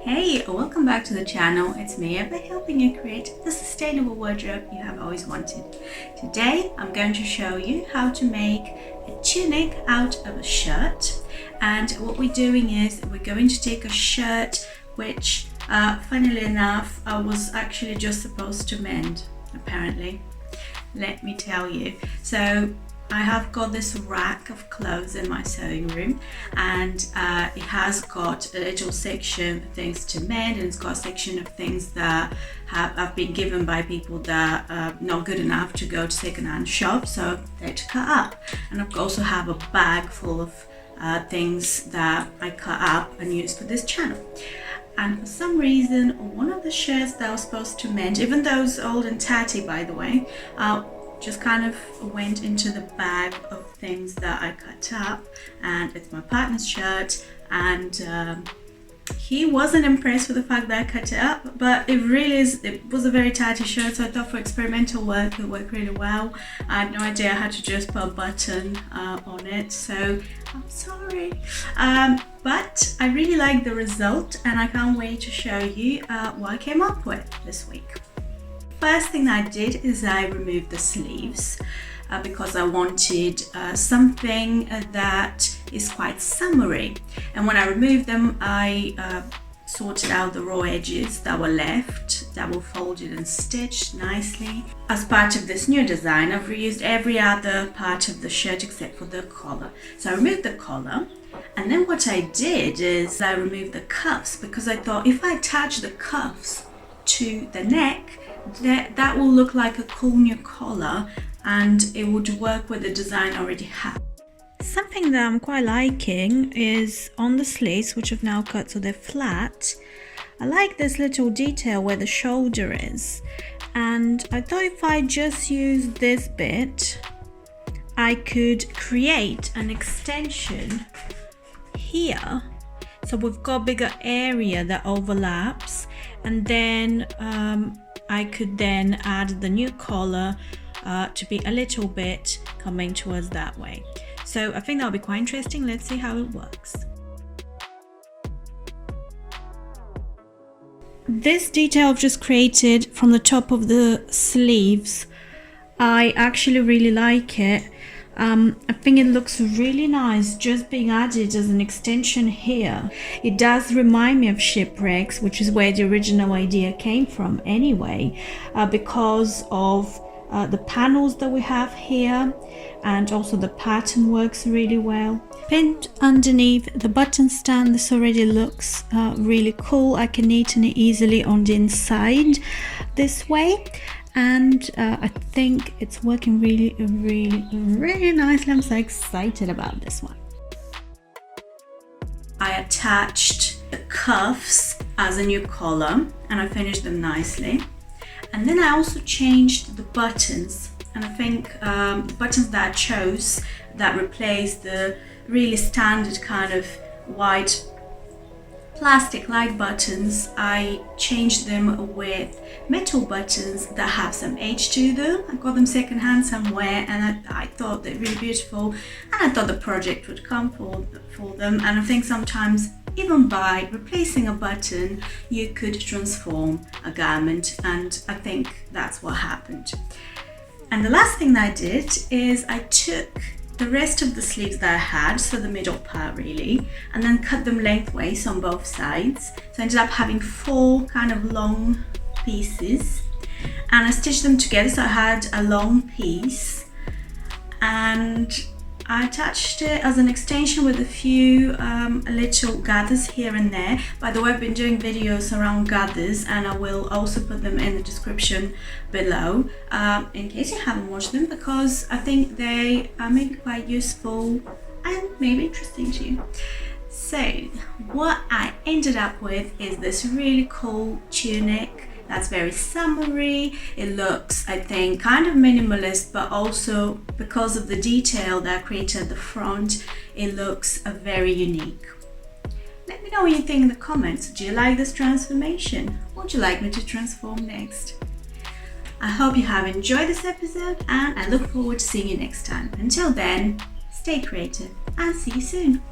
Hey, welcome back to the channel. It's me, Eva, helping you create the sustainable wardrobe you have always wanted. Today, I'm going to show you how to make a tunic out of a shirt. And what we're doing is we're going to take a shirt which, funnily enough, I was actually just supposed to mend, apparently. Let me tell you. So I have got this rack of clothes in my sewing room, and it has got a little section of things to mend, and it's got a section of things that have been given by people that are not good enough to go to second-hand shop, so they're to cut up. And I also have a bag full of things that I cut up and use for this channel. And for some reason, one of the shirts that I was supposed to mend, even though it's old and tatty by the way, just kind of went into the bag of things that I cut up, and it's my partner's shirt, and he wasn't impressed with the fact that I cut it up, but it was a very tatty shirt, so I thought for experimental work it worked really well. I had no idea I had to just put a button on it, so I'm sorry. But I really like the result, and I can't wait to show you what I came up with this week. First thing I did is I removed the sleeves because I wanted something that is quite summery, and when I removed them I sorted out the raw edges that were left, that were folded and stitched nicely. As part of this new design, I've reused every other part of the shirt except for the collar. So I removed the collar, and then what I did is I removed the cuffs, because I thought if I attach the cuffs to the neck, that will look like a cool new collar, and it would work with the design I already have. Something that I'm quite liking is on the sleeves, which I've now cut so they're flat. I like this little detail where the shoulder is, and I thought if I just use this bit I could create an extension here, so we've got bigger area that overlaps, and then I could then add the new collar to be a little bit coming towards that way. So I think that'll be quite interesting. Let's see how it works. This detail I've just created from the top of the sleeves, I actually really like it. I think it looks really nice just being added as an extension here. It does remind me of shipwrecks, which is where the original idea came from anyway, because of the panels that we have here, and also the pattern works really well. Pinned underneath the button stand, this already looks really cool. I can neaten it easily on the inside this way. And I think it's working really nicely. I'm so excited about this one. I attached the cuffs as a new collar, and I finished them nicely. And then I also changed the buttons, and I think the buttons that I chose that replaced the really standard kind of white plastic light buttons, I changed them with metal buttons that have some age to them. I got them secondhand somewhere, and I thought they're really beautiful, and I thought the project would come for them. And I think sometimes even by replacing a button you could transform a garment, and I think that's what happened. And the last thing that I did is I took the rest of the sleeves that I had, so the middle part really, and then cut them lengthways on both sides. So I ended up having 4 kind of long pieces, and I stitched them together, so I had a long piece, and I attached it as an extension with a few little gathers here and there. By the way, I've been doing videos around gathers, and I will also put them in the description below in case you haven't watched them, because I think they are maybe quite useful and maybe interesting to you. So what I ended up with is this really cool tunic that's very summery. It looks, I think, kind of minimalist, but also because of the detail that I created at the front, it looks very unique. Let me know what you think in the comments. Do you like this transformation? What would you like me to transform next? I hope you have enjoyed this episode, and I look forward to seeing you next time. Until then, stay creative and see you soon.